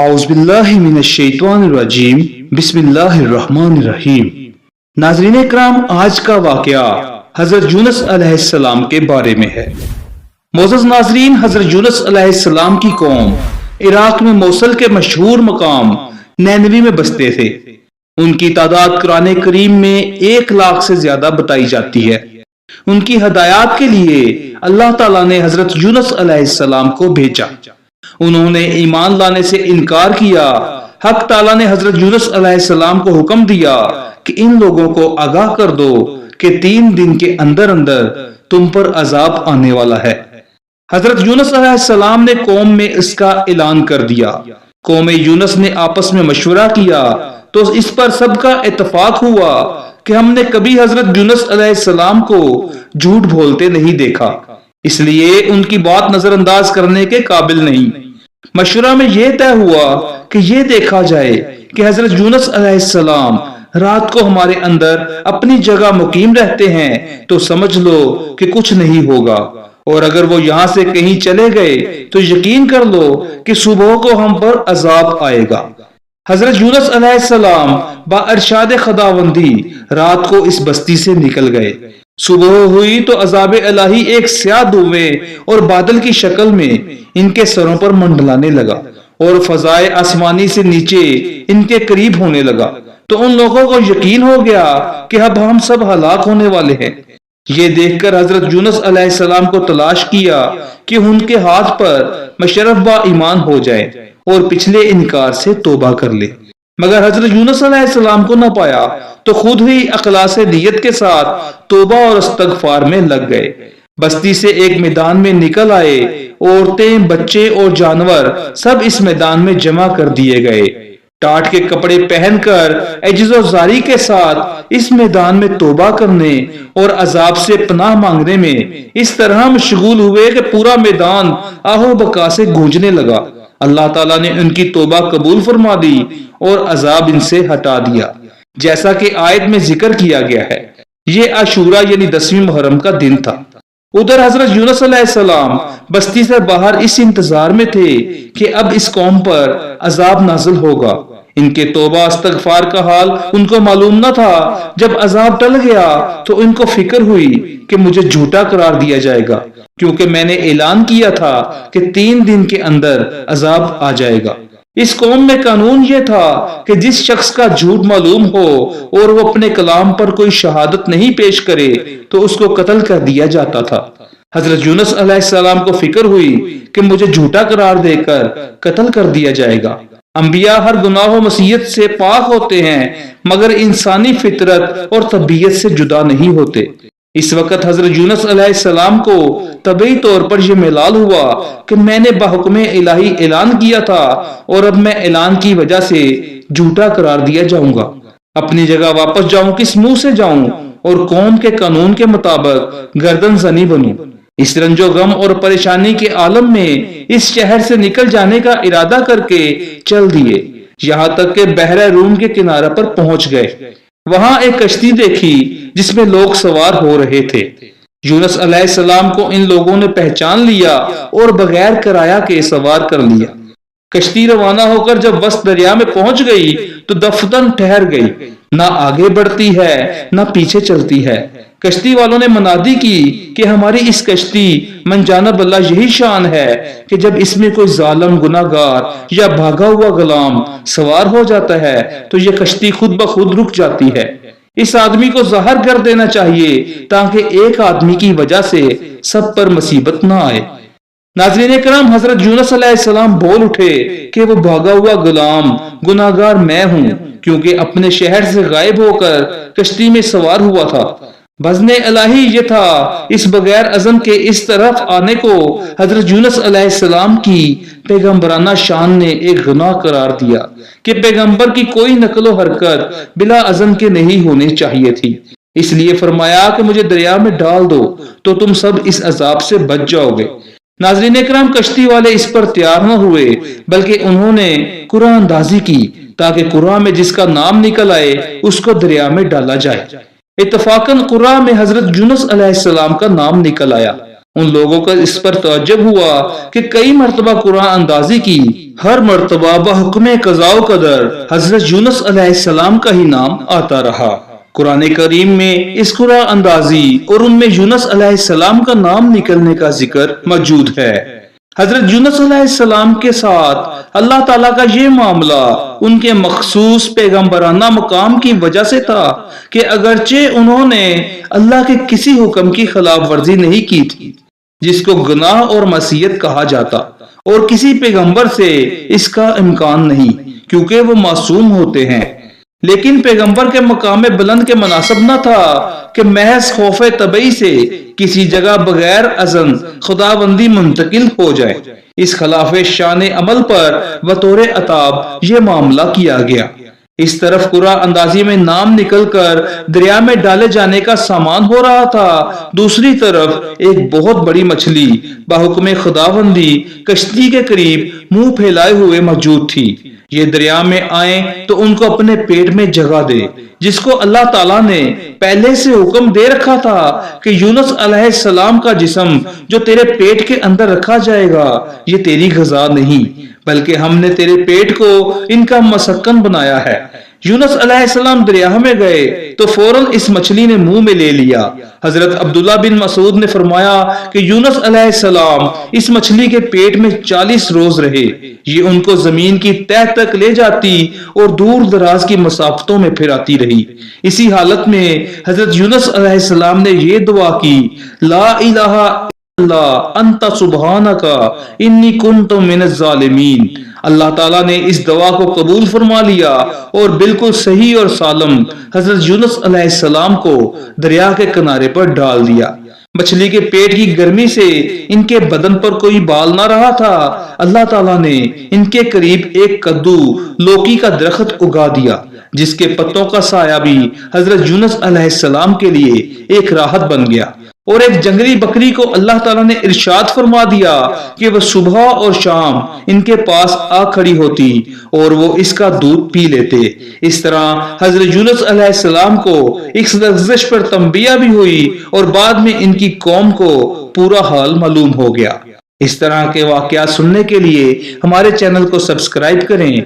اعوذ باللہ من الشیطان الرجیم بسم اللہ الرحمن الرحیم۔ ناظرین اکرام، آج کا واقعہ حضرت یونس علیہ السلام کے بارے میں ہے۔ معزز ناظرین، حضرت یونس علیہ السلام کی قوم عراق میں موصل کے مشہور مقام نینوی میں بستے تھے۔ ان کی تعداد قرآن کریم میں 1,00,000 سے زیادہ بتائی جاتی ہے۔ ان کی ہدایات کے لیے اللہ تعالیٰ نے حضرت یونس علیہ السلام کو بھیجا۔ انہوں نے ایمان لانے سے انکار کیا۔ حق تعالیٰ نے حضرت یونس علیہ السلام کو حکم دیا کہ ان لوگوں کو آگاہ کر دو کہ 3 دن کے اندر اندر تم پر عذاب آنے والا ہے۔ حضرت یونس علیہ السلام نے قوم میں اس کا اعلان کر دیا۔ قوم یونس نے آپس میں مشورہ کیا تو اس پر سب کا اتفاق ہوا کہ ہم نے کبھی حضرت یونس علیہ السلام کو جھوٹ بولتے نہیں دیکھا، اس لیے ان کی بات نظر انداز کرنے کے قابل نہیں۔ مشورہ میں یہ طے ہوا کہ یہ دیکھا جائے کہ حضرت یونس علیہ السلام رات کو ہمارے اندر اپنی جگہ مقیم رہتے ہیں تو سمجھ لو کہ کچھ نہیں ہوگا، اور اگر وہ یہاں سے کہیں چلے گئے تو یقین کر لو کہ صبح کو ہم پر عذاب آئے گا۔ حضرت یونس علیہ السلام با ارشاد خداوندی رات کو اس بستی سے نکل گئے۔ صبح ہوئی تو عذاب الہی ایک سیاہ دھویں اور بادل کی شکل میں ان کے سروں پر منڈلانے لگا اور فضائے آسمانی سے نیچے ان کے قریب ہونے لگا، تو ان لوگوں کو یقین ہو گیا کہ اب ہم سب ہلاک ہونے والے ہیں۔ یہ دیکھ کر حضرت یونس علیہ السلام کو تلاش کیا کہ ان کے ہاتھ پر مشرف با ایمان ہو جائے اور پچھلے انکار سے توبہ کر لے، مگر حضرت یونس علیہ السلام کو نہ پایا تو خود ہی اخلاص نیت کے ساتھ توبہ اور استغفار میں لگ گئے۔ بستی سے ایک میدان میں نکل آئے، عورتیں، بچے اور جانور سب اس میدان میں جمع کر دیے گئے۔ ٹاٹ کے کپڑے پہن کر عجز و زاری کے ساتھ اس میدان میں توبہ کرنے اور عذاب سے پناہ مانگنے میں اس طرح مشغول ہوئے کہ پورا میدان آہو بکا سے گونجنے لگا۔ اللہ تعالیٰ نے ان کی توبہ قبول فرما دی اور عذاب ان سے ہٹا دیا، جیسا کہ آیت میں ذکر کیا گیا ہے۔ یہ عاشورہ یعنی 10ویں محرم کا دن تھا۔ ادھر حضرت یونس علیہ السلام بستی سے باہر اس انتظار میں تھے کہ اب اس قوم پر عذاب نازل ہوگا۔ ان کے توبہ استغفار کا حال ان کو معلوم نہ تھا۔ جب عذاب ٹل گیا تو ان کو فکر ہوئی کہ مجھے جھوٹا قرار دیا جائے گا، کیونکہ میں نے اعلان کیا تھا کہ 3 دن کے اندر عذاب آ جائے گا۔ اس قوم میں قانون یہ تھا کہ جس شخص کا جھوٹ معلوم ہو اور وہ اپنے کلام پر کوئی شہادت نہیں پیش کرے تو اس کو قتل کر دیا جاتا تھا۔ حضرت یونس علیہ السلام کو فکر ہوئی کہ مجھے جھوٹا قرار دے کر قتل کر دیا جائے گا۔ انبیاء ہر گناہ و معصیت سے پاک ہوتے ہیں، مگر انسانی فطرت اور طبیعت سے جدا نہیں ہوتے۔ اس وقت حضرت یونس علیہ السلام کو طبعی طور پر یہ ملال ہوا کہ میں نے بحکم الہی اعلان کیا تھا اور اب میں اعلان کی وجہ سے جھوٹا قرار دیا جاؤں گا۔ اپنی جگہ واپس جاؤں کس منہ سے جاؤں اور قوم کے قانون کے مطابق گردن زنی بنوں۔ اس رنج و غم اور پریشانی کے عالم میں اس شہر سے نکل جانے کا ارادہ کر کے چل دیے، یہاں تک کہ بحر روم کے کنارے پر پہنچ گئے۔ وہاں ایک کشتی دیکھی جس میں لوگ سوار ہو رہے تھے۔ یونس علیہ السلام کو ان لوگوں نے پہچان لیا اور بغیر کرایہ کے سوار کر لیا۔ کشتی روانہ ہو کر جب وسط دریا میں پہنچ گئی تو دفتن ٹھہر گئی، نہ آگے بڑھتی ہے نہ پیچھے چلتی ہے۔ کشتی والوں نے منادی کی کہ ہماری اس کشتی من جانب اللہ یہی شان ہے کہ جب اس میں کوئی ظالم گناہگار یا بھاگا ہوا غلام سوار ہو جاتا ہے تو یہ کشتی خود بخود رک جاتی ہے۔ اس آدمی کو ظاہر کر دینا چاہیے تاکہ ایک آدمی کی وجہ سے سب پر مصیبت نہ آئے۔ ناظرین کرام، حضرت یونس علیہ السلام بول اٹھے کہ وہ بھاگا ہوا غلام گناہگار میں ہوں، کیونکہ اپنے شہر سے غائب ہو کر کشتی میں سوار ہوا تھا۔ بزن الہی یہ تھا، اس بغیر عزم کے اس طرف آنے کو حضرت یونس علیہ السلام کی پیغمبرانہ شان نے ایک گناہ قرار دیا کہ پیغمبر کی کوئی نقل و حرکت بلا عزم کے نہیں ہونی چاہیے تھی۔ اس لیے فرمایا کہ مجھے دریا میں ڈال دو تو تم سب اس عذاب سے بچ جاؤ گے۔ ناظرین اکرام، کشتی والے اس پر تیار نہ ہوئے بلکہ انہوں نے قرآن اندازی کی تاکہ قرآن میں جس کا نام نکل آئے اس کو دریا میں ڈالا جائے۔ اتفاقاً قرآن میں حضرت یونس علیہ السلام کا نام نکل آیا۔ ان لوگوں کا اس پر تعجب ہوا کہ کئی مرتبہ قرآن اندازی کی، ہر مرتبہ بحکم قضاء و قدر حضرت یونس علیہ السلام کا ہی نام آتا رہا۔ قرآن کریم میں اس قرآن اندازی اور ان میں یونس علیہ السلام کا نام نکلنے کا ذکر موجود ہے۔ حضرت یونس علیہ السلام کے ساتھ اللہ تعالیٰ کا یہ معاملہ ان کے مخصوص پیغمبرانہ مقام کی وجہ سے تھا کہ اگرچہ انہوں نے اللہ کے کسی حکم کی خلاف ورزی نہیں کی تھی جس کو گناہ اور معصیت کہا جاتا، اور کسی پیغمبر سے اس کا امکان نہیں کیونکہ وہ معصوم ہوتے ہیں، لیکن پیغمبر کے مقام بلند کے مناسب نہ تھا کہ محض خوف طبعی سے کسی جگہ بغیر اذن خداوندی منتقل ہو جائے۔ اس خلاف شان عمل پر بطور عتاب یہ معاملہ کیا گیا۔ اس طرف قرآن اندازی میں نام نکل کر دریا میں ڈالے جانے کا سامان ہو رہا تھا، دوسری طرف ایک بہت بڑی مچھلی بحکم خداوندی کشتی کے قریب منہ پھیلائے ہوئے موجود تھی۔ یہ دریا میں آئیں تو ان کو اپنے پیٹ میں جگہ دے، جس کو اللہ تعالیٰ نے پہلے سے حکم دے رکھا تھا کہ یونس علیہ السلام کا جسم جو تیرے پیٹ کے اندر رکھا جائے گا یہ تیری غذا نہیں بلکہ ہم نے تیرے پیٹ کو ان کا مسکن بنایا ہے۔ یونس علیہ السلام دریا میں گئے تو فوراً اس مچھلی نے منہ میں لے لیا۔ حضرت عبداللہ بن مسعود نے فرمایا کہ یونس علیہ السلام اس مچھلی کے پیٹ میں 40 روز رہے، یہ ان کو زمین کی تہ تک لے جاتی اور دور دراز کی مسافتوں میں پھراتی رہی۔ اسی حالت میں حضرت یونس علیہ السلام نے یہ دعا کی، لا الہ الا انت سبحانک انی کنت من الظالمین۔ اللہ تعالیٰ نے اس دعا کو قبول فرما لیا اور بالکل صحیح اور سالم حضرت یونس علیہ السلام کو دریا کے کنارے پر ڈال دیا۔ مچھلی کے پیٹ کی گرمی سے ان کے بدن پر کوئی بال نہ رہا تھا۔ اللہ تعالیٰ نے ان کے قریب ایک کدو لوکی کا درخت اگا دیا جس کے پتوں کا سایہ بھی حضرت یونس علیہ السلام کے لیے ایک راحت بن گیا، اور ایک جنگلی بکری کو اللہ تعالیٰ نے ارشاد فرما دیا کہ وہ صبح اور شام ان کے پاس آ کھڑی ہوتی اور وہ اس کا دودھ پی لیتے۔ اس طرح حضرت یونس علیہ السلام کو اس لغزش پر تنبیہ بھی ہوئی اور بعد میں ان کی قوم کو پورا حال معلوم ہو گیا۔ اس طرح کے واقعات سننے کے لیے ہمارے چینل کو سبسکرائب کریں۔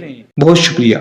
بہت شکریہ۔